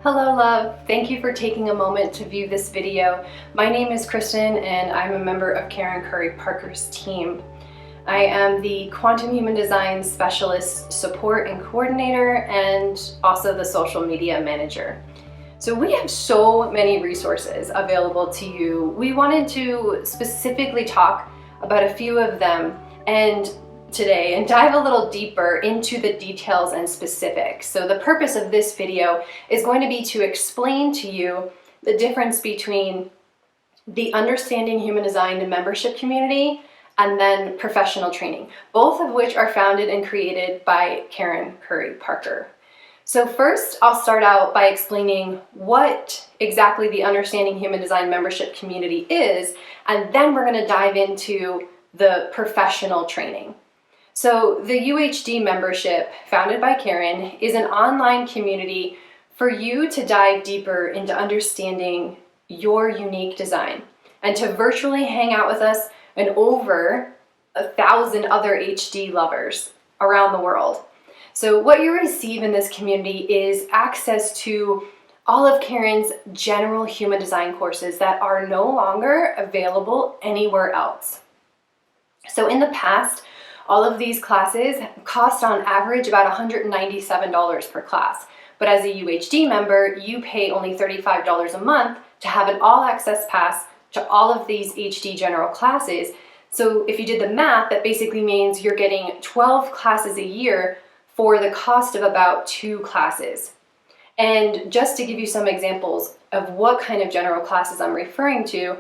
Hello love, thank you for taking a moment to view this video. My name is Kristen and I'm a member of Karen Curry Parker's team. I am the Quantum Human Design Specialist Support and Coordinator and also the Social Media Manager. So we have so many resources available to you. We wanted to specifically talk about a few of them today and dive a little deeper into the details and specifics. So the purpose of this video is going to be to explain to you the difference between the Understanding Human Design membership community and then professional training, both of which are founded and created by Karen Curry Parker. So first, I'll start out by explaining what exactly the Understanding Human Design membership community is, and then we're going to dive into the professional training. So the UHD membership, founded by Karen, is an online community for you to dive deeper into understanding your unique design and to virtually hang out with us and over 1,000 other HD lovers around the world. So what you receive in this community is access to all of Karen's general human design courses that are no longer available anywhere else. So in the past, all of these classes cost on average about $197 per class. But as a UHD member, you pay only $35 a month to have an all-access pass to all of these HD general classes. So if you did the math, that basically means you're getting 12 classes a year for the cost of about 2 classes. And just to give you some examples of what kind of general classes I'm referring to,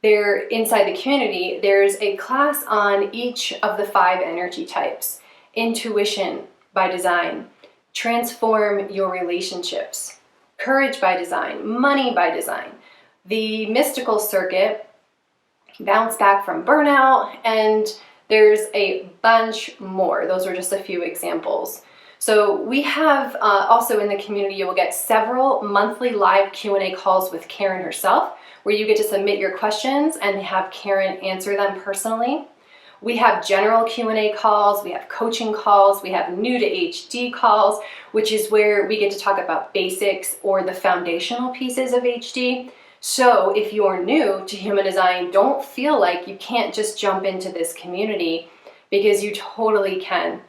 there inside the community, there's a class on each of the 5 energy types: intuition by design, transform your relationships, courage by design, money by design, the mystical circuit, bounce back from burnout, and there's a bunch more. Those are just a few examples. So we have also in the community, you will get several monthly live Q&A calls with Karen herself, where you get to submit your questions and have Karen answer them personally. We have general Q&A calls, we have coaching calls, we have new to HD calls, which is where we get to talk about basics or the foundational pieces of HD. So if you're new to human design, don't feel like you can't just jump into this community, because you totally can.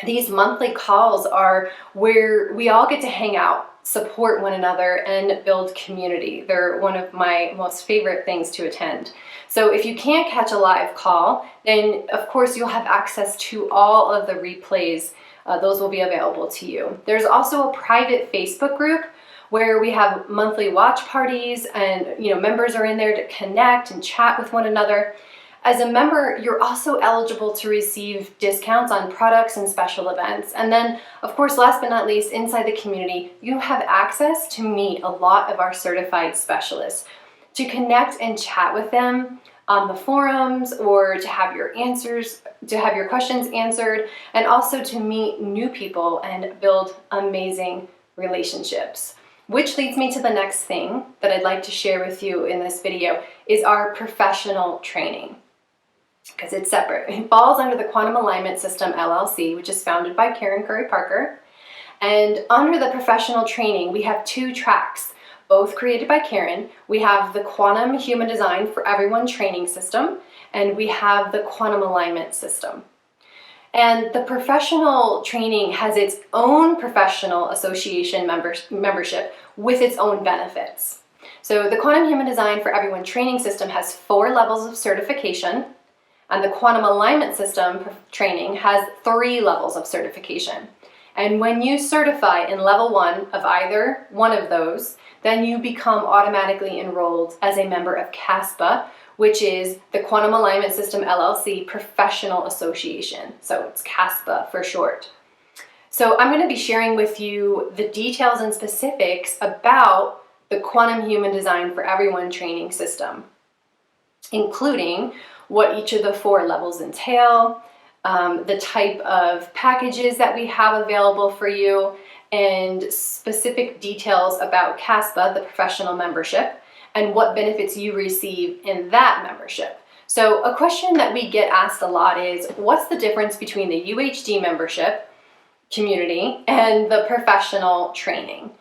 These monthly calls are where we all get to hang out, support one another, and build community. They're one of my most favorite things to attend. So if you can't catch a live call, then of course you'll have access to all of the replays. Those will be available to you. There's also a private Facebook group where we have monthly watch parties, and members are in there to connect and chat with one another. As a member, you're also eligible to receive discounts on products and special events. And then, of course, last but not least, inside the community, you have access to meet a lot of our certified specialists, to connect and chat with them on the forums, or to have your questions answered, and also to meet new people and build amazing relationships. Which leads me to the next thing that I'd like to share with you in this video is our professional training, because it's separate. It falls under the Quantum Alignment System LLC, which is founded by Karen Curry Parker. And under the professional training, we have 2 tracks, both created by Karen. We have the Quantum Human Design for Everyone training system, and we have the Quantum Alignment system. And the professional training has its own professional association membership with its own benefits. So the Quantum Human Design for Everyone training system has 4 levels of certification, and the Quantum Alignment System training has 3 levels of certification. And when you certify in level 1 of either one of those, then you become automatically enrolled as a member of CASPA, which is the Quantum Alignment System LLC Professional Association. So it's CASPA for short. So I'm going to be sharing with you the details and specifics about the Quantum Human Design for Everyone training system, including what each of the 4 levels entail, the type of packages that we have available for you, and specific details about CASPA, the professional membership, and what benefits you receive in that membership. So a question that we get asked a lot is, what's the difference between the UHD membership community and the professional training?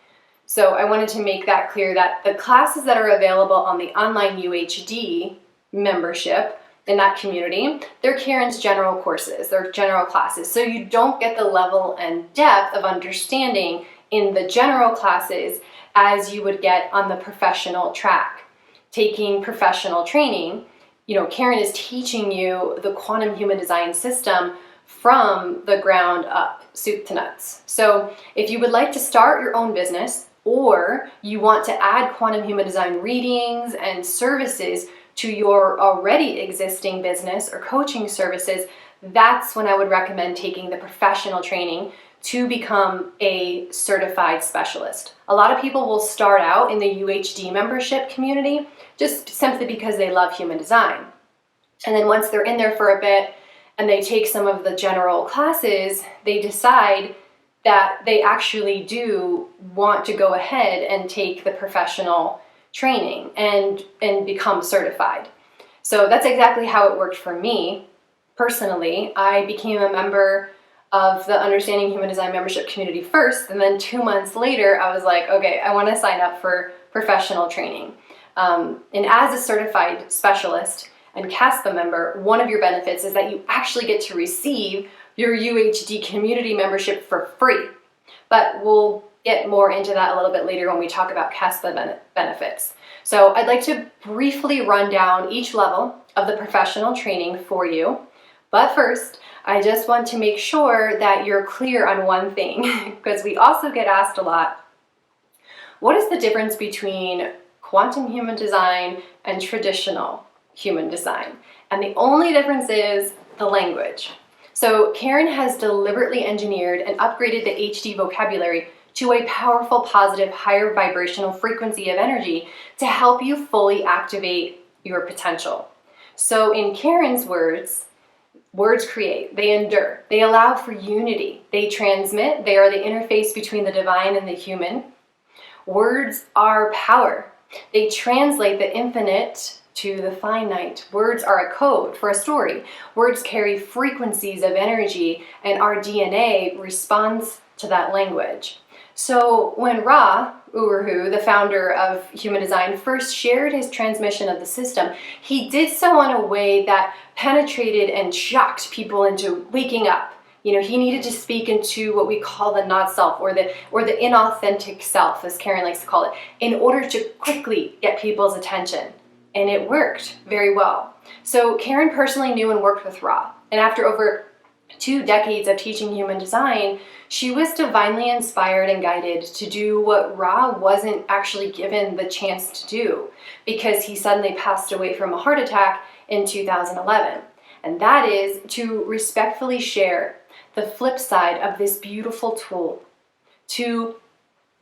So I wanted to make that clear that the classes that are available on the online UHD membership in that community, they're Karen's general courses, they're general classes. So you don't get the level and depth of understanding in the general classes as you would get on the professional track. Taking professional training, Karen is teaching you the quantum human design system from the ground up, soup to nuts. So if you would like to start your own business, or you want to add quantum human design readings and services to your already existing business or coaching services, that's when I would recommend taking the professional training to become a certified specialist. A lot of people will start out in the UHD membership community just simply because they love human design. And then once they're in there for a bit and they take some of the general classes, they decide that they actually do want to go ahead and take the professional training and become certified. So that's exactly how it worked for me. Personally, I became a member of the Understanding Human Design membership community first, and then 2 months later, I was like, okay, I want to sign up for professional training. And as a certified specialist and CASPA member, one of your benefits is that you actually get to receive your UHD community membership for free. But we'll get more into that a little bit later when we talk about CASPA benefits. So I'd like to briefly run down each level of the professional training for you. But first, I just want to make sure that you're clear on one thing, because we also get asked a lot, what is the difference between quantum human design and traditional human design? And the only difference is the language. So Karen has deliberately engineered and upgraded the HD vocabulary to a powerful, positive, higher vibrational frequency of energy to help you fully activate your potential. So in Karen's words create, they endure, they allow for unity, they transmit, they are the interface between the divine and the human. Words are power. They translate the infinite to the finite. Words are a code for a story. Words carry frequencies of energy, and our DNA responds to that language. So when Ra Uru, the founder of Human Design, first shared his transmission of the system, he did so in a way that penetrated and shocked people into waking up. He needed to speak into what we call the not self, or the inauthentic self, as Karen likes to call it, in order to quickly get people's attention. And it worked very well. So Karen personally knew and worked with Ra. And after over 2 decades of teaching human design, she was divinely inspired and guided to do what Ra wasn't actually given the chance to do, because he suddenly passed away from a heart attack in 2011. And that is to respectfully share the flip side of this beautiful tool, to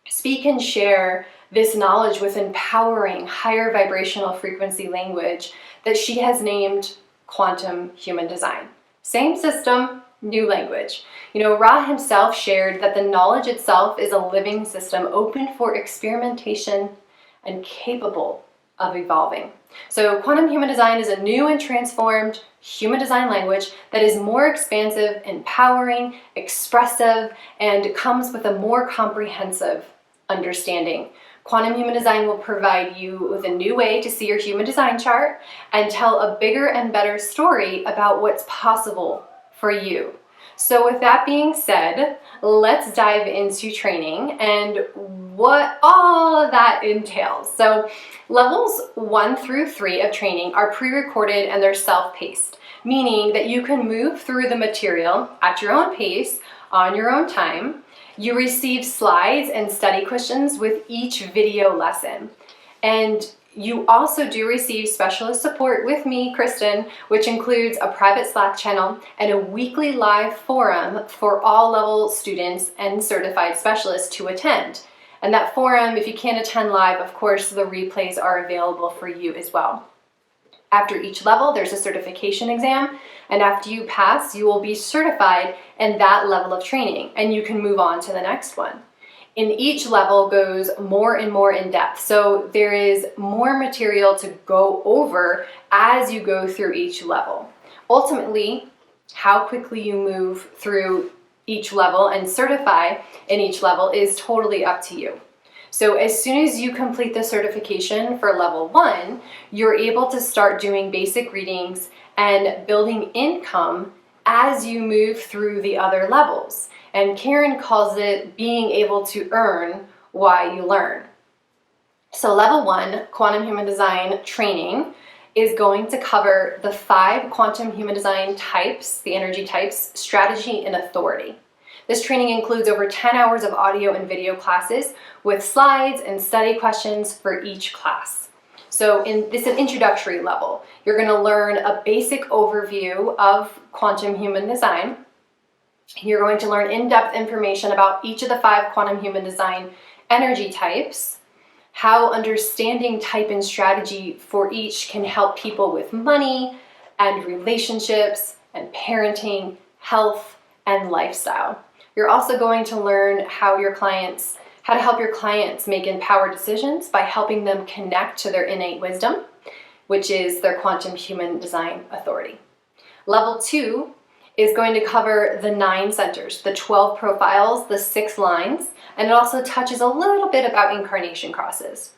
speak and share this knowledge with empowering, higher vibrational frequency language that she has named quantum human design. Same system, new language. Ra himself shared that the knowledge itself is a living system open for experimentation and capable of evolving. So quantum human design is a new and transformed human design language that is more expansive, empowering, expressive, and comes with a more comprehensive understanding. Quantum human design will provide you with a new way to see your human design chart and tell a bigger and better story about what's possible for you. So with that being said, let's dive into training and what all of that entails. So levels 1 through 3 of training are pre-recorded and they're self-paced, meaning that you can move through the material at your own pace, on your own time. You receive slides and study questions with each video lesson. And you also do receive specialist support with me, Kristen, which includes a private Slack channel and a weekly live forum for all level students and certified specialists to attend. And that forum, if you can't attend live, of course, the replays are available for you as well. After each level, there's a certification exam, and after you pass, you will be certified in that level of training, and you can move on to the next one. In each level goes more and more in depth, so there is more material to go over as you go through each level. Ultimately, how quickly you move through each level and certify in each level is totally up to you. So as soon as you complete the certification for level 1, you're able to start doing basic readings and building income as you move through the other levels. And Karen calls it being able to earn while you learn. So level 1, quantum human design training, is going to cover the 5 quantum human design types, the energy types, strategy, and authority. This training includes over 10 hours of audio and video classes with slides and study questions for each class. So this is an introductory level. You're going to learn a basic overview of quantum human design. You're going to learn in-depth information about each of the 5 quantum human design energy types, how understanding type and strategy for each can help people with money and relationships and parenting, health, and lifestyle. You're also going to learn how to help your clients make empowered decisions by helping them connect to their innate wisdom, which is their quantum human design authority. Level 2 is going to cover the 9 centers, the 12 profiles, the 6 lines, and it also touches a little bit about incarnation crosses.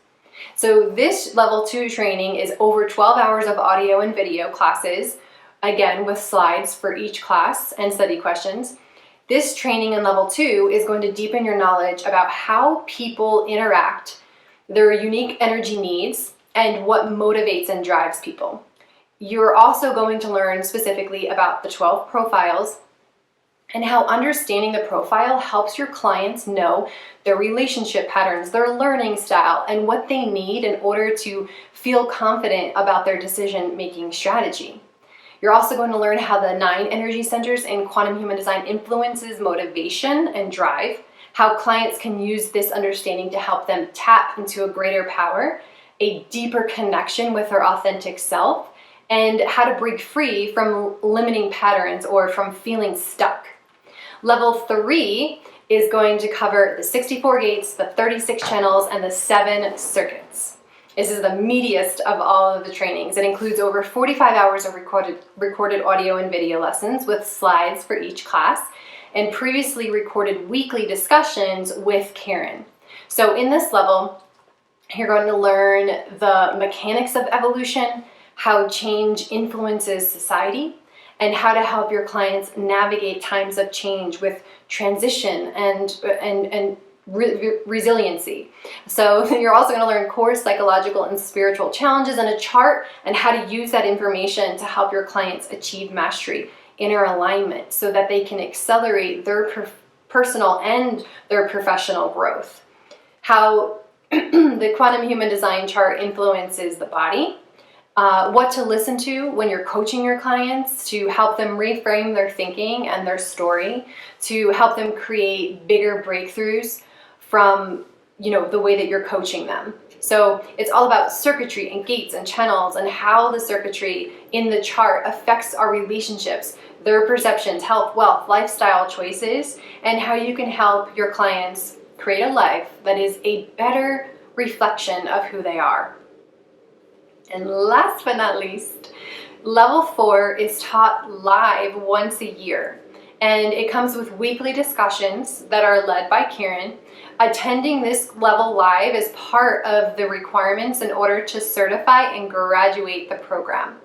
So this level 2 training is over 12 hours of audio and video classes, again with slides for each class and study questions. This training in level 2 is going to deepen your knowledge about how people interact, their unique energy needs, and what motivates and drives people. You're also going to learn specifically about the 12 profiles and how understanding the profile helps your clients know their relationship patterns, their learning style, and what they need in order to feel confident about their decision-making strategy. You're also going to learn how the 9 energy centers in quantum human design influences motivation and drive, how clients can use this understanding to help them tap into a greater power, a deeper connection with their authentic self, and how to break free from limiting patterns or from feeling stuck. Level 3 is going to cover the 64 gates, the 36 channels, and the 7 circuits. This is the meatiest of all of the trainings. It includes over 45 hours of recorded audio and video lessons with slides for each class and previously recorded weekly discussions with Karen. So in this level, you're going to learn the mechanics of evolution, how change influences society, and how to help your clients navigate times of change with transition and resiliency. So you're also going to learn core psychological and spiritual challenges and a chart and how to use that information to help your clients achieve mastery, inner alignment, so that they can accelerate their personal and their professional growth. How the quantum human design chart influences the body, what to listen to when you're coaching your clients to help them reframe their thinking and their story, to help them create bigger breakthroughs from, the way that you're coaching them. So it's all about circuitry and gates and channels and how the circuitry in the chart affects our relationships, their perceptions, health, wealth, lifestyle choices, and how you can help your clients create a life that is a better reflection of who they are. And last but not least, level 4 is taught live once a year. And it comes with weekly discussions that are led by Karen. Attending this level live is part of the requirements in order to certify and graduate the program.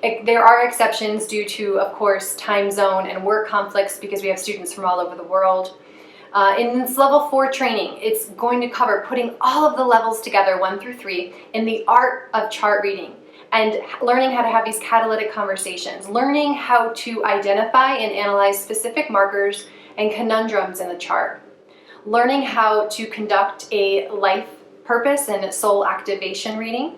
There are exceptions due to, of course, time zone and work conflicts because we have students from all over the world. In this level 4 training, it's going to cover putting all of the levels together, 1 through 3, in the art of chart reading and learning how to have these catalytic conversations, learning how to identify and analyze specific markers and conundrums in the chart, learning how to conduct a life purpose and soul activation reading.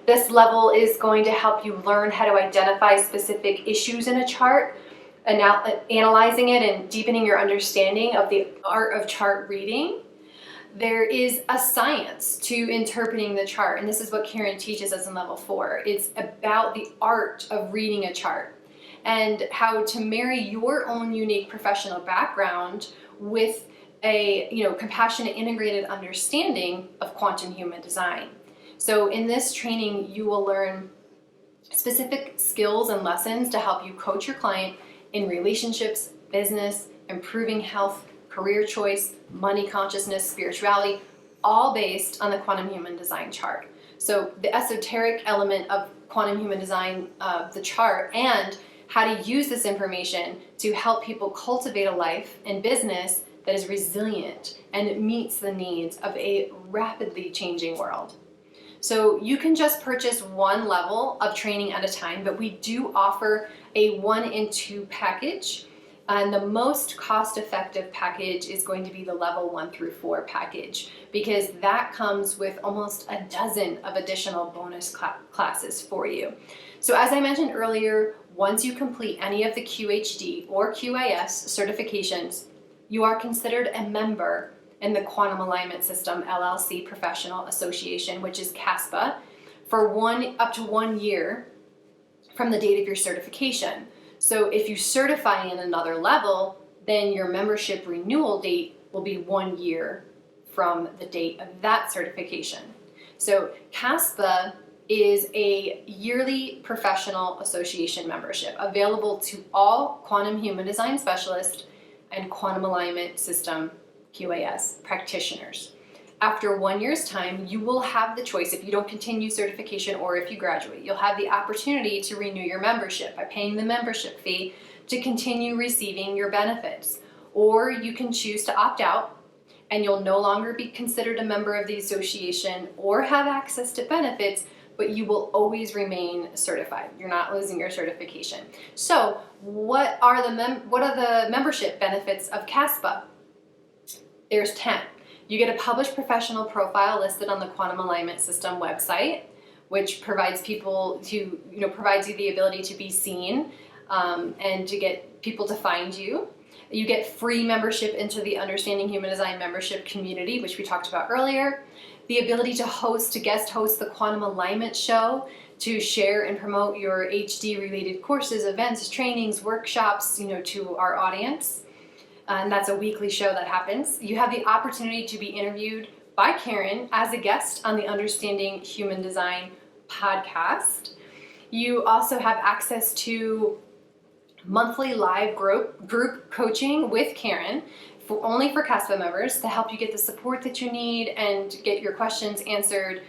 This level is going to help you learn how to identify specific issues in a chart, analyzing it and deepening your understanding of the art of chart reading. There is a science to interpreting the chart, and this is what Karen teaches us in level 4. It's about the art of reading a chart and how to marry your own unique professional background with a compassionate, integrated understanding of quantum human design. So in this training, you will learn specific skills and lessons to help you coach your client in relationships, business, improving health, career choice, money consciousness, spirituality, all based on the Quantum Human Design chart. So the esoteric element of Quantum Human Design, the chart, and how to use this information to help people cultivate a life and business that is resilient and meets the needs of a rapidly changing world. So you can just purchase one level of training at a time, but we do offer a 1 and 2 package. And the most cost-effective package is going to be the level 1 through 4 package, because that comes with almost a dozen of additional bonus classes for you. So as I mentioned earlier, once you complete any of the QHD or QAS certifications, you are considered a member in the Quantum Alignment System LLC Professional Association, which is CASPA, for up to 1 year from the date of your certification. So if you certify in another level, then your membership renewal date will be 1 year from the date of that certification. So CASPA is a yearly professional association membership available to all quantum human design specialists and quantum alignment system QAS practitioners. After 1 year's time, you will have the choice, if you don't continue certification or if you graduate, you'll have the opportunity to renew your membership by paying the membership fee to continue receiving your benefits. Or you can choose to opt out and you'll no longer be considered a member of the association or have access to benefits, but you will always remain certified. You're not losing your certification. So what are the membership benefits of CASPA? There's 10. You get a published professional profile listed on the Quantum Alignment System website, which provides provides you the ability to be seen and to get people to find you. You get free membership into the Understanding Human Design membership community, which we talked about earlier. The ability to guest host the Quantum Alignment Show, to share and promote your HD related courses, events, trainings, workshops, to our audience. And that's a weekly show that happens. You have the opportunity to be interviewed by Karen as a guest on the Understanding Human Design podcast. You also have access to monthly live group coaching with Karen, only for CASPA members, to help you get the support that you need and get your questions answered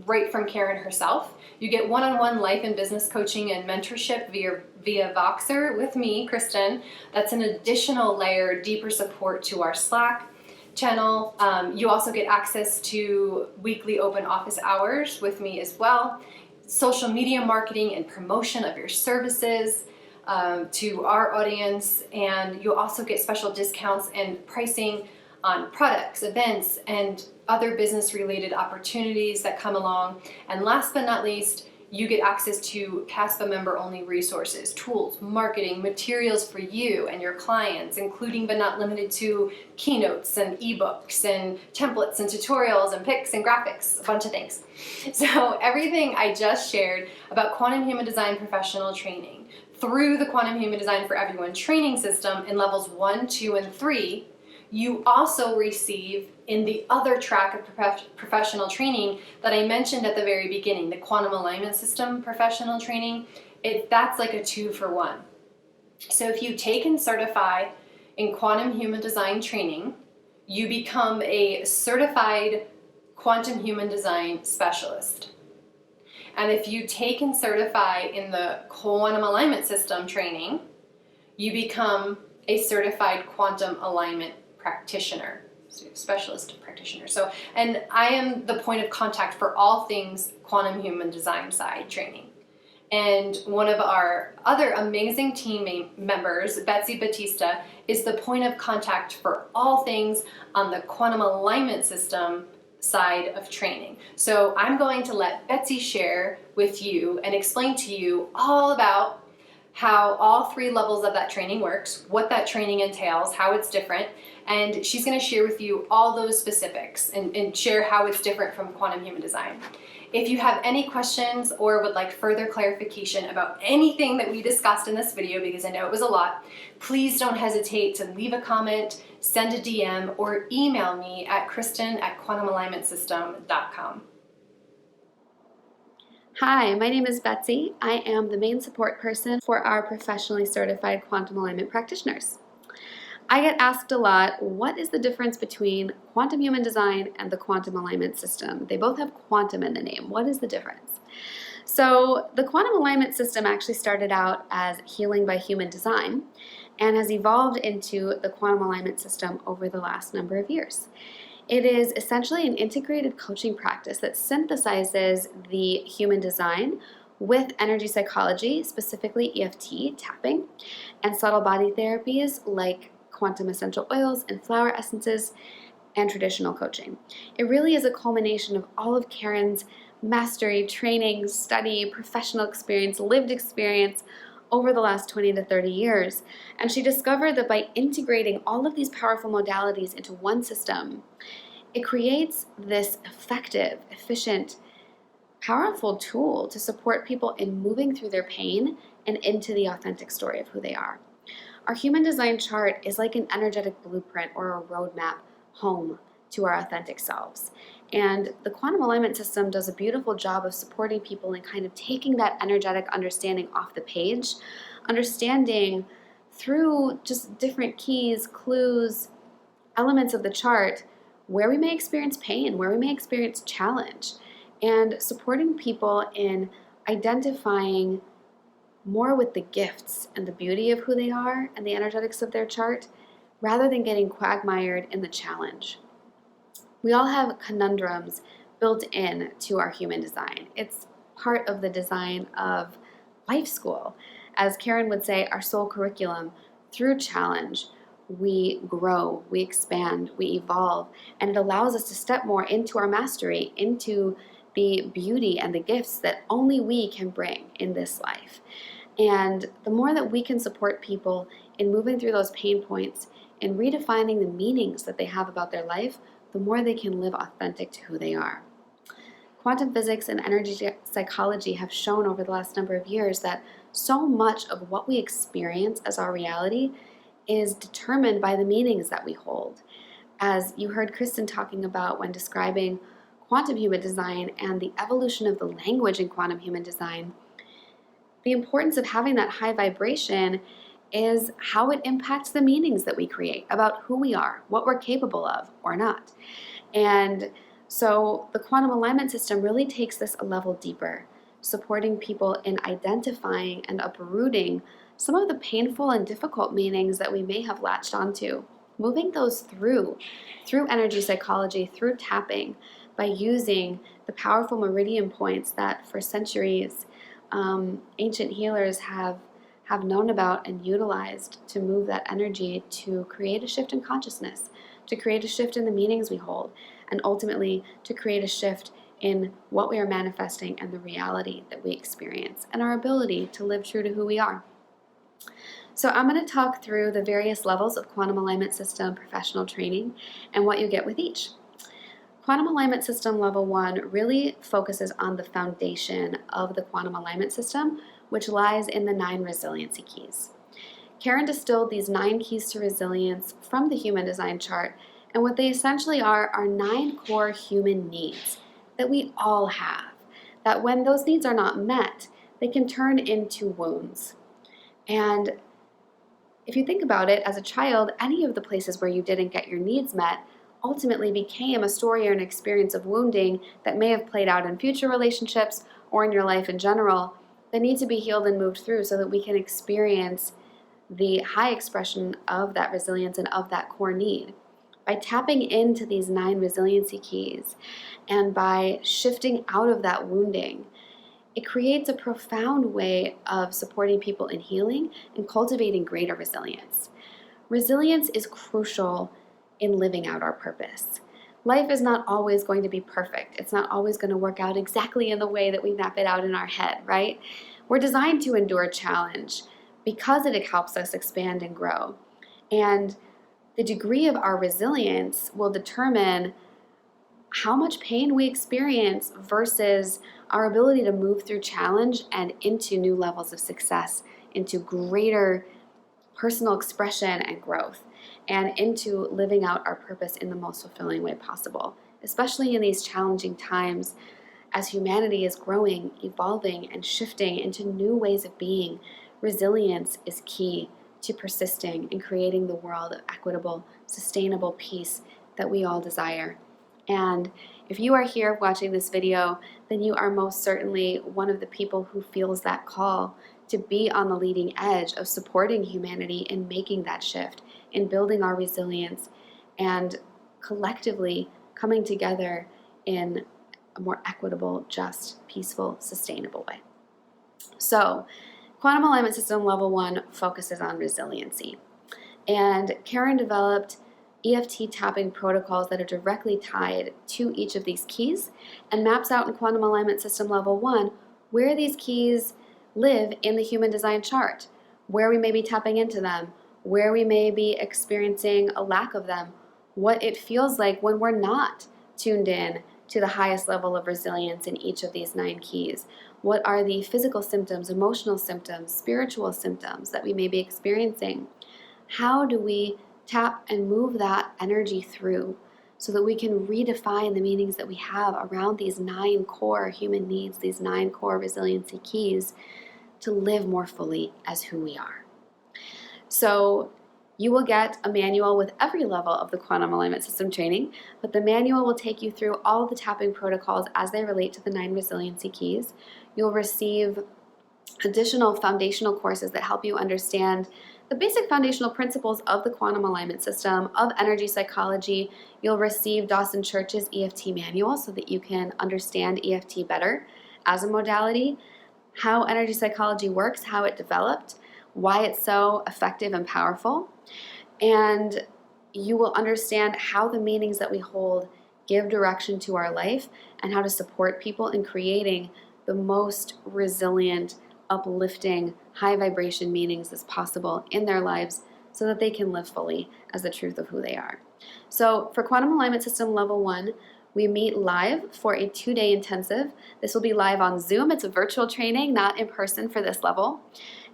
right from Karen herself. You get one-on-one life and business coaching and mentorship via Voxer with me, Kristen. That's an additional layer, deeper support to our Slack channel. You also get access to weekly open office hours with me as well. Social media marketing and promotion of your services to our audience, and you'll also get special discounts and pricing on products, events, and other business-related opportunities that come along. And last but not least, you get access to CASPA member-only resources, tools, marketing, materials for you and your clients, including but not limited to keynotes and ebooks and templates and tutorials and pics and graphics, a bunch of things. So everything I just shared about Quantum Human Design professional training through the Quantum Human Design for Everyone training system in levels 1, 2, and 3, you also receive in the other track of professional training that I mentioned at the very beginning, the Quantum Alignment System professional training. That's like a 2-for-1. So if you take and certify in Quantum Human Design training, you become a certified Quantum Human Design specialist. And if you take and certify in the Quantum Alignment System training, you become a certified Quantum Alignment practitioner, specialist practitioner. So, and I am the point of contact for all things Quantum Human Design side training. And one of our other amazing team members, Betsy Batista, is the point of contact for all things on the Quantum Alignment System side of training. So I'm going to let Betsy share with you and explain to you all about how all 3 levels of that training works, what that training entails, how it's different, and she's going to share with you all those specifics and share how it's different from Quantum Human Design. If you have any questions or would like further clarification about anything that we discussed in this video, because I know it was a lot, please don't hesitate to leave a comment, send a DM, or email me at kristen@quantumalignmentsystem.com. Hi, my name is Betsy. I am the main support person for our professionally certified quantum alignment practitioners. I get asked a lot, what is the difference between quantum human design and the quantum alignment system? They both have quantum in the name. What is the difference? So the quantum alignment system actually started out as healing by human design and has evolved into the quantum alignment system over the last number of years. It is essentially an integrated coaching practice that synthesizes the human design with energy psychology, specifically EFT, tapping, and subtle body therapies like quantum essential oils and flower essences, and traditional coaching. It really is a culmination of all of Karen's mastery, training, study, professional experience, lived experience over the last 20 to 30 years. And she discovered that by integrating all of these powerful modalities into one system, it creates this effective, efficient, powerful tool to support people in moving through their pain and into the authentic story of who they are. Our human design chart is like an energetic blueprint or a roadmap home to our authentic selves. And the quantum alignment system does a beautiful job of supporting people in kind of taking that energetic understanding off the page, understanding through just different keys, clues, elements of the chart where we may experience pain, where we may experience challenge, and supporting people in identifying more with the gifts and the beauty of who they are and the energetics of their chart, rather than getting quagmired in the challenge. We all have conundrums built in to our human design. It's part of the design of life school. As Karen would say, our soul curriculum. Through challenge, we grow, we expand, we evolve, and it allows us to step more into our mastery, into the beauty and the gifts that only we can bring in this life. And the more that we can support people in moving through those pain points and redefining the meanings that they have about their life, the more they can live authentic to who they are. Quantum physics and energy psychology have shown over the last number of years that so much of what we experience as our reality is determined by the meanings that we hold. As you heard Kristen talking about when describing quantum human design and the evolution of the language in quantum human design, the importance of having that high vibration is how it impacts the meanings that we create about who we are, what we're capable of or not. And so the quantum alignment system really takes this a level deeper, supporting people in identifying and uprooting some of the painful and difficult meanings that we may have latched onto, moving those through energy psychology, through tapping, by using the powerful meridian points that for centuries ancient healers have known about and utilized to move that energy to create a shift in consciousness, to create a shift in the meanings we hold, and ultimately to create a shift in what we are manifesting and the reality that we experience and our ability to live true to who we are. So I'm going to talk through the various levels of quantum alignment system professional training and what you get with each. Quantum alignment system level 1 really focuses on the foundation of the quantum alignment system, which lies in the 9 resiliency keys. Karen distilled these 9 keys to resilience from the human design chart, and what they essentially are 9 core human needs that we all have, that when those needs are not met, they can turn into wounds. And if you think about it, as a child, any of the places where you didn't get your needs met ultimately became a story or an experience of wounding that may have played out in future relationships or in your life in general that need to be healed and moved through so that we can experience the high expression of that resilience and of that core need. By tapping into these 9 resiliency keys and by shifting out of that wounding, it creates a profound way of supporting people in healing and cultivating greater resilience. Resilience is crucial in living out our purpose. Life is not always going to be perfect. It's not always going to work out exactly in the way that we map it out in our head, right? We're designed to endure challenge because it helps us expand and grow. And the degree of our resilience will determine how much pain we experience versus our ability to move through challenge and into new levels of success, into greater personal expression and growth, and into living out our purpose in the most fulfilling way possible, especially in these challenging times as humanity is growing, evolving, and shifting into new ways of being. Resilience is key to persisting and creating the world of equitable, sustainable peace that we all desire. And if you are here watching this video, then you are most certainly one of the people who feels that call to be on the leading edge of supporting humanity in making that shift, in building our resilience, and collectively coming together in a more equitable, just, peaceful, sustainable way. So, Quantum Alignment System Level 1 focuses on resiliency. And Karen developed EFT tapping protocols that are directly tied to each of these keys and maps out in Quantum Alignment System Level 1 where these keys live in the human design chart, where we may be tapping into them, where we may be experiencing a lack of them, what it feels like when we're not tuned in to the highest level of resilience in each of these 9 keys. What are the physical symptoms, emotional symptoms, spiritual symptoms that we may be experiencing? How do we tap and move that energy through so that we can redefine the meanings that we have around these 9 core human needs, these 9 core resiliency keys, to live more fully as who we are? So you will get a manual with every level of the Quantum Alignment System training, but the manual will take you through all of the tapping protocols as they relate to the 9 resiliency keys. You'll receive additional foundational courses that help you understand the basic foundational principles of the quantum alignment system, of energy psychology. You'll receive Dawson Church's EFT manual so that you can understand EFT better as a modality, how energy psychology works, how it developed, why it's so effective and powerful. And you will understand how the meanings that we hold give direction to our life and how to support people in creating the most resilient, uplifting, high vibration meanings as possible in their lives so that they can live fully as the truth of who they are. So for Quantum Alignment System Level 1, we meet live for a 2-day intensive. This will be live on Zoom. It's a virtual training, not in person for this level.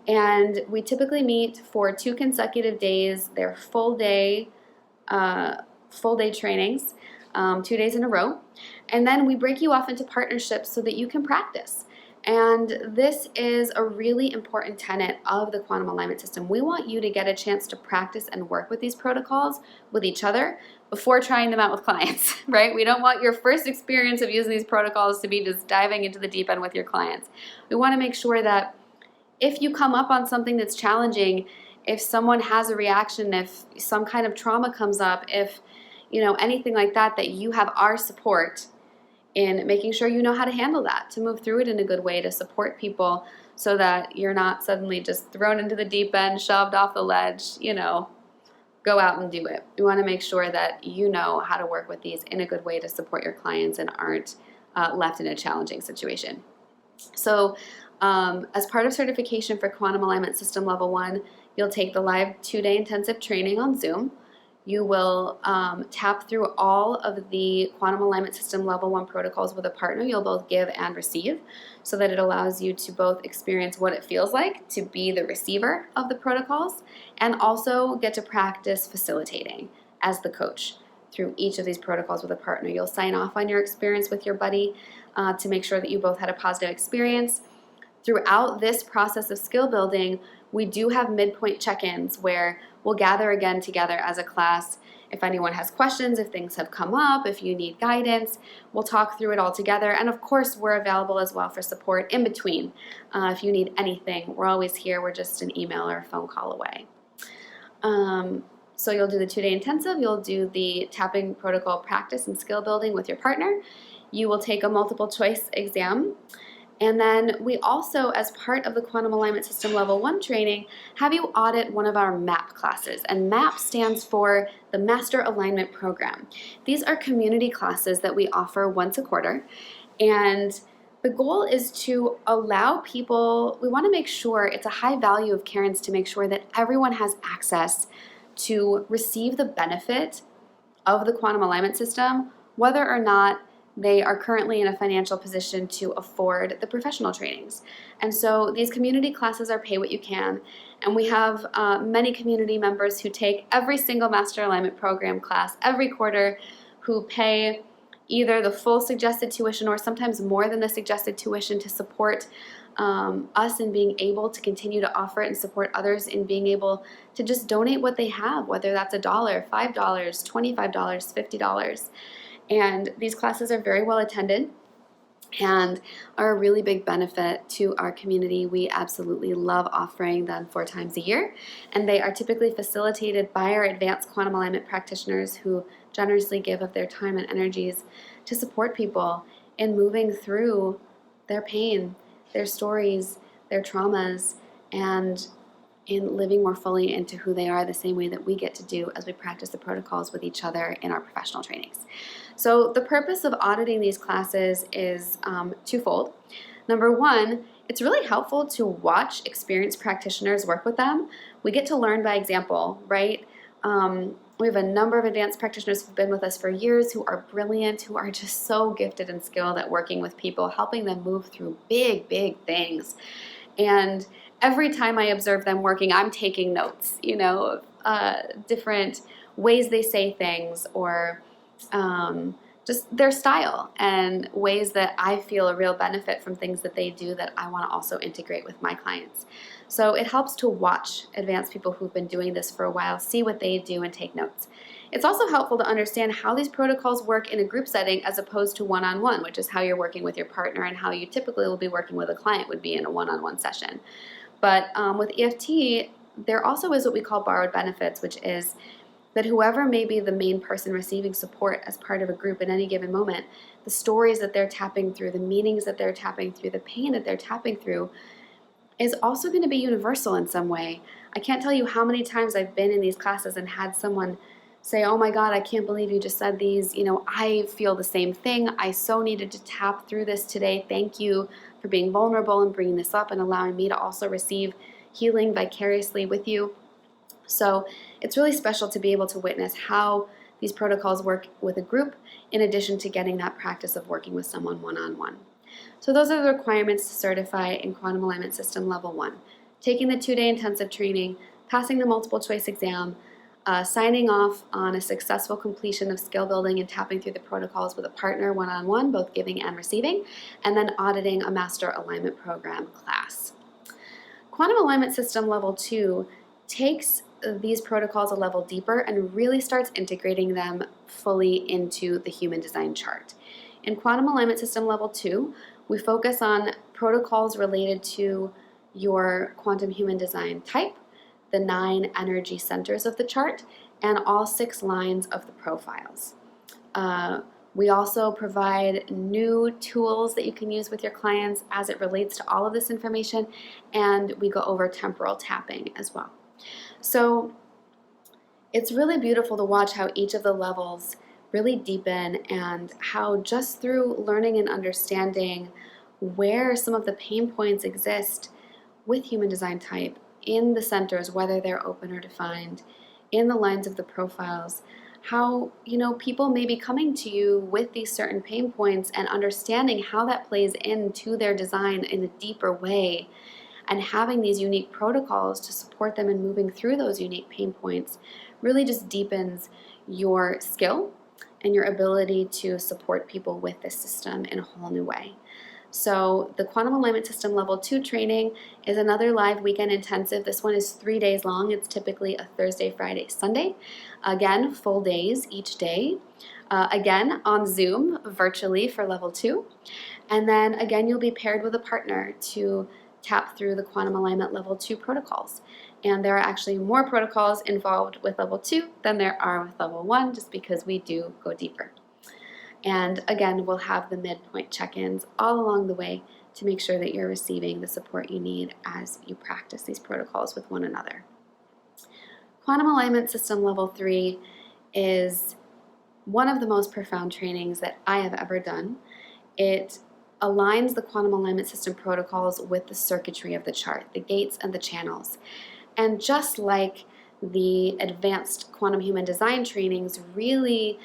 And we typically meet for 2 consecutive days. They're full day trainings, 2 days in a row. And then we break you off into partnerships so that you can practice. And this is a really important tenet of the quantum alignment system. We want you to get a chance to practice and work with these protocols with each other before trying them out with clients, right? We don't want your first experience of using these protocols to be just diving into the deep end with your clients. We want to make sure that if you come up on something that's challenging, if someone has a reaction, if some kind of trauma comes up, if anything like that, that you have our support in making sure you know how to handle that, to move through it in a good way, to support people so that you're not suddenly just thrown into the deep end, shoved off the ledge, go out and do it. We want to make sure that you know how to work with these in a good way to support your clients and aren't left in a challenging situation. So as part of certification for Quantum Alignment System Level 1, you'll take the live 2-day intensive training on Zoom. You will tap through all of the Quantum Alignment System Level 1 protocols with a partner. You'll both give and receive so that it allows you to both experience what it feels like to be the receiver of the protocols and also get to practice facilitating as the coach through each of these protocols with a partner. You'll sign off on your experience with your buddy to make sure that you both had a positive experience. Throughout this process of skill building, we do have midpoint check-ins where we'll gather again together as a class. If anyone has questions, if things have come up, if you need guidance, we'll talk through it all together. And of course, we're available as well for support in between. If you need anything, we're always here. We're just an email or a phone call away. So you'll do the 2-day intensive. You'll do the tapping protocol practice and skill building with your partner. You will take a multiple choice exam. And then we also, as part of the Quantum Alignment System Level 1 training, have you audit one of our MAP classes. And MAP stands for the Master Alignment Program. These are community classes that we offer once a quarter. And the goal is to allow people, we want to make sure, it's a high value of Karen's to make sure that everyone has access to receive the benefit of the quantum alignment system, whether or not they are currently in a financial position to afford the professional trainings. And so these community classes are pay what you can. And we have many community members who take every single Master Alignment Program class every quarter, who pay either the full suggested tuition or sometimes more than the suggested tuition to support us in being able to continue to offer it and support others in being able to just donate what they have, whether that's $1, $5, $25, $50. And these classes are very well attended and are a really big benefit to our community. We absolutely love offering them 4 times a year, and they are typically facilitated by our advanced quantum alignment practitioners who generously give of their time and energies to support people in moving through their pain, their stories, their traumas, and in living more fully into who they are, the same way that we get to do as we practice the protocols with each other in our professional trainings. So the purpose of auditing these classes is twofold. Number one, it's really helpful to watch experienced practitioners work with them. We get to learn by example, right? We have a number of advanced practitioners who've been with us for years who are brilliant, who are just so gifted and skilled at working with people, helping them move through big, big things. And every time I observe them working, I'm taking notes, different ways they say things, or just their style, and ways that I feel a real benefit from things that they do that I want to also integrate with my clients. So it helps to watch advanced people who've been doing this for a while, see what they do, and take notes. It's also helpful to understand how these protocols work in a group setting as opposed to one-on-one, which is how you're working with your partner and how you typically will be working with a client would be in a one-on-one session. But with EFT, there also is what we call borrowed benefits, which is that whoever may be the main person receiving support as part of a group at any given moment, the stories that they're tapping through, the meanings that they're tapping through, the pain that they're tapping through, is also going to be universal in some way. I can't tell you how many times I've been in these classes and had someone say, "Oh my God, I can't believe you just said these. I feel the same thing. I so needed to tap through this today. Thank you for being vulnerable and bringing this up and allowing me to also receive healing vicariously with you." So it's really special to be able to witness how these protocols work with a group, in addition to getting that practice of working with someone one-on-one. So those are the requirements to certify in Quantum Alignment System Level 1. Taking the 2-day intensive training, passing the multiple choice exam, signing off on a successful completion of skill building and tapping through the protocols with a partner one-on-one, both giving and receiving, and then auditing a Master Alignment Program class. Quantum Alignment System Level 2 takes these protocols a level deeper and really starts integrating them fully into the human design chart. In Quantum Alignment System Level 2, we focus on protocols related to your quantum human design type, the 9 energy centers of the chart, and all 6 lines of the profiles. We also provide new tools that you can use with your clients as it relates to all of this information, and we go over temporal tapping as well. So it's really beautiful to watch how each of the levels really deepen, and how just through learning and understanding where some of the pain points exist with human design type in the centers, whether they're open or defined, in the lines of the profiles, how people may be coming to you with these certain pain points, and understanding how that plays into their design in a deeper way, and having these unique protocols to support them in moving through those unique pain points really just deepens your skill and your ability to support people with this system in a whole new way. So the Quantum Alignment System Level 2 training is another live weekend intensive. This one is 3 days long. It's typically a Thursday, Friday, Sunday. Again, full days each day. Again, on Zoom, virtually for Level 2. And then again, you'll be paired with a partner to tap through the Quantum Alignment Level 2 protocols. And there are actually more protocols involved with Level 2 than there are with Level 1, just because we do go deeper. And again, we'll have the midpoint check-ins all along the way to make sure that you're receiving the support you need as you practice these protocols with one another. Quantum Alignment System Level 3 is one of the most profound trainings that I have ever done. It aligns the quantum alignment system protocols with the circuitry of the chart, the gates and the channels. And just like the advanced quantum human design trainings really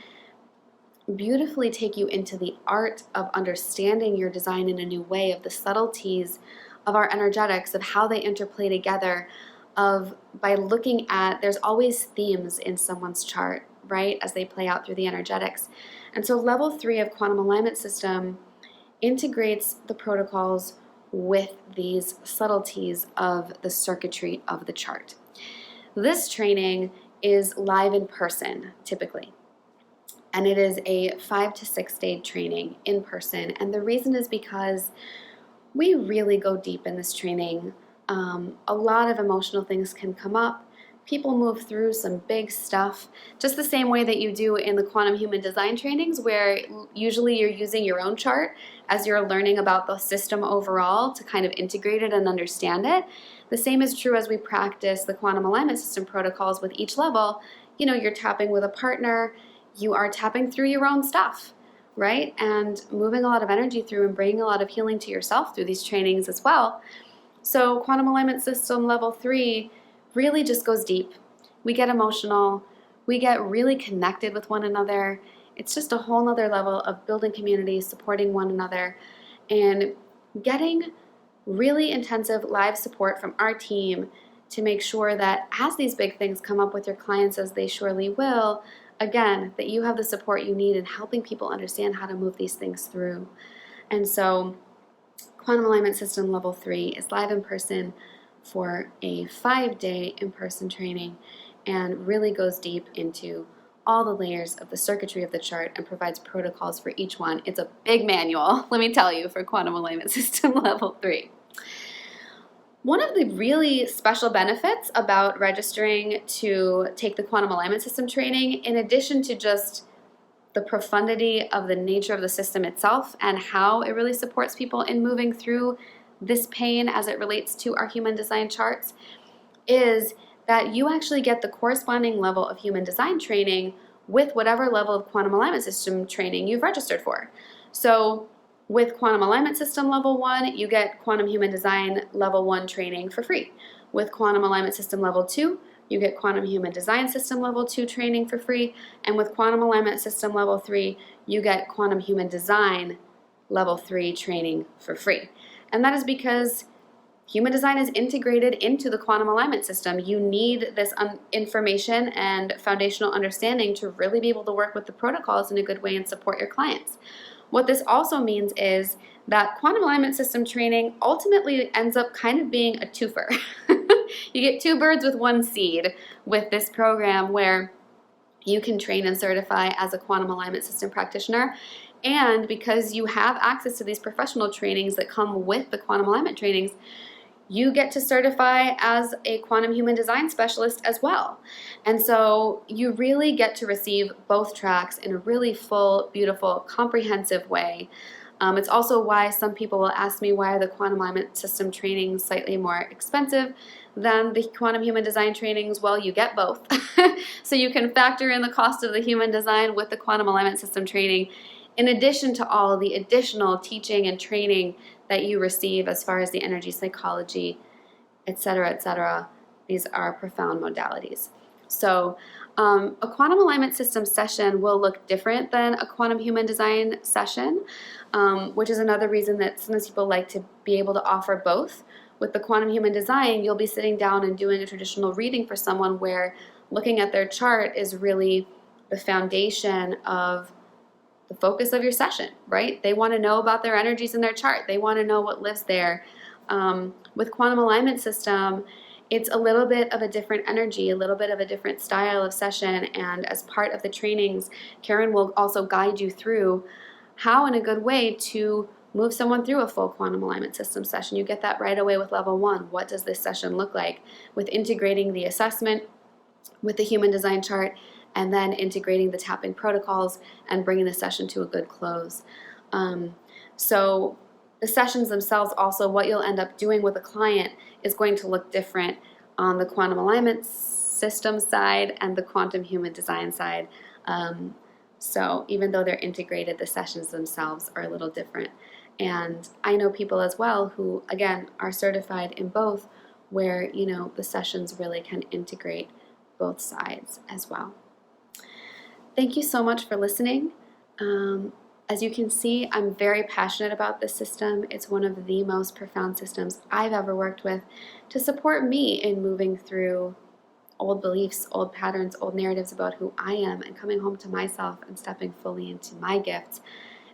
beautifully take you into the art of understanding your design in a new way, of the subtleties of our energetics, of how they interplay together, by looking at, there's always themes in someone's chart, right, as they play out through the energetics. And so Level 3 of Quantum Alignment System integrates the protocols with these subtleties of the circuitry of the chart. This training is live in person, typically. And it is a 5 to 6 day training in person. And the reason is because we really go deep in this training. A lot of emotional things can come up. People move through some big stuff, just the same way that you do in the quantum human design trainings, where usually you're using your own chart as you're learning about the system overall to kind of integrate it and understand it. The same is true as we practice the quantum alignment system protocols with each level. You know, you're tapping with a partner, you are tapping through your own stuff, right? And moving a lot of energy through and bringing a lot of healing to yourself through these trainings as well. So quantum alignment system level 3 really just goes deep. We get emotional, we get really connected with one another. It's just a whole nother level of building community, supporting one another, and getting really intensive live support from our team to make sure that as these big things come up with your clients, as they surely will, again, that you have the support you need in helping people understand how to move these things through. And so Quantum Alignment System Level 3 is live in person for a 5-day in-person training and really goes deep into all the layers of the circuitry of the chart and provides protocols for each one. It's a big manual, let me tell you, for Quantum Alignment System Level 3. One of the really special benefits about registering to take the Quantum Alignment System training, in addition to just the profundity of the nature of the system itself and how it really supports people in moving through this pain as it relates to our human design charts, is that you actually get the corresponding level of human design training with whatever level of quantum alignment system training you've registered for. So with quantum alignment system level 1, you get quantum human design level 1 training for free. With quantum alignment system level 2, you get quantum human design system level 2 training for free. And with quantum alignment system level 3, you get quantum human design level 3 training for free. And that is because human design is integrated into the quantum alignment system. You need this information and foundational understanding to really be able to work with the protocols in a good way and support your clients. What this also means is that quantum alignment system training ultimately ends up kind of being a twofer. You get 2 birds with 1 seed with this program, where you can train and certify as a quantum alignment system practitioner. And because you have access to these professional trainings that come with the quantum alignment trainings, you get to certify as a quantum human design specialist as well. And so you really get to receive both tracks in a really full, beautiful, comprehensive way. It's also why some people will ask me, why are the quantum alignment system trainings slightly more expensive than the quantum human design trainings? Well, you get both. So you can factor in the cost of the human design with the quantum alignment system training, in addition to all the additional teaching and training that you receive as far as the energy psychology, etc., etc. These are profound modalities. So a quantum alignment system session will look different than a quantum human design session, which is another reason that sometimes people like to be able to offer both. With the quantum human design, you'll be sitting down and doing a traditional reading for someone where looking at their chart is really the foundation of the focus of your session, right? They want to know about their energies in their chart. They want to know what lives there. With quantum alignment system, it's a little bit of a different energy, a little bit of a different style of session. And as part of the trainings, Karen will also guide you through how, in a good way, to move someone through a full quantum alignment system session. You get that right away with level 1. What does this session look like? With integrating the assessment with the human design chart, and then integrating the tapping protocols and bringing the session to a good close. So the sessions themselves, also what you'll end up doing with a client is going to look different on the quantum alignment system side and the quantum human design side. So even though they're integrated, the sessions themselves are a little different. And I know people as well who, again, are certified in both, where, you know, the sessions really can integrate both sides as well. Thank you so much for listening. As you can see, I'm very passionate about this system. It's one of the most profound systems I've ever worked with to support me in moving through old beliefs, old patterns, old narratives about who I am, and coming home to myself and stepping fully into my gifts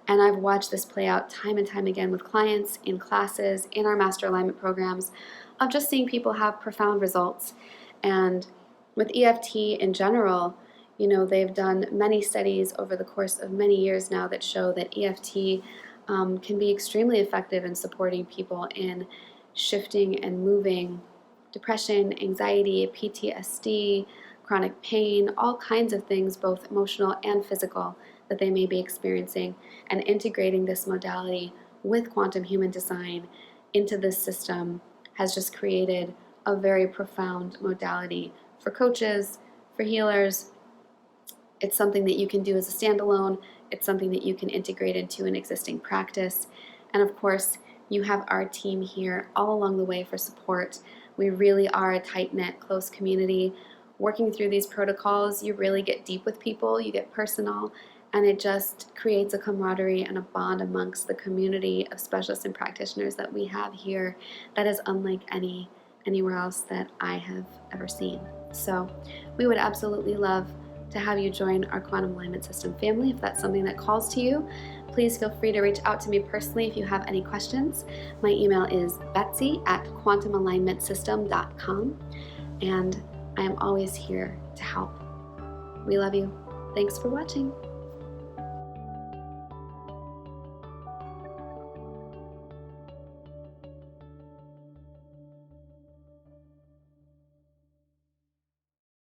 And I've watched this play out time and time again with clients, in classes, in our master alignment programs, of just seeing people have profound results. And with EFT in general, they've done many studies over the course of many years now that show that EFT can be extremely effective in supporting people in shifting and moving depression, anxiety, PTSD, chronic pain, all kinds of things, both emotional and physical, that they may be experiencing, and integrating this modality with quantum human design into this system has just created a very profound modality for coaches, for healers. It's something that you can do as a standalone. It's something that you can integrate into an existing practice. And of course, you have our team here all along the way for support. We really are a tight-knit, close community. Working through these protocols, you really get deep with people, you get personal, and it just creates a camaraderie and a bond amongst the community of specialists and practitioners that we have here that is unlike anywhere else that I have ever seen. So we would absolutely love to have you join our Quantum Alignment System family. If that's something that calls to you, please feel free to reach out to me personally if you have any questions. My email is betsy@quantumalignmentsystem.com, and I am always here to help. We love you. Thanks for watching.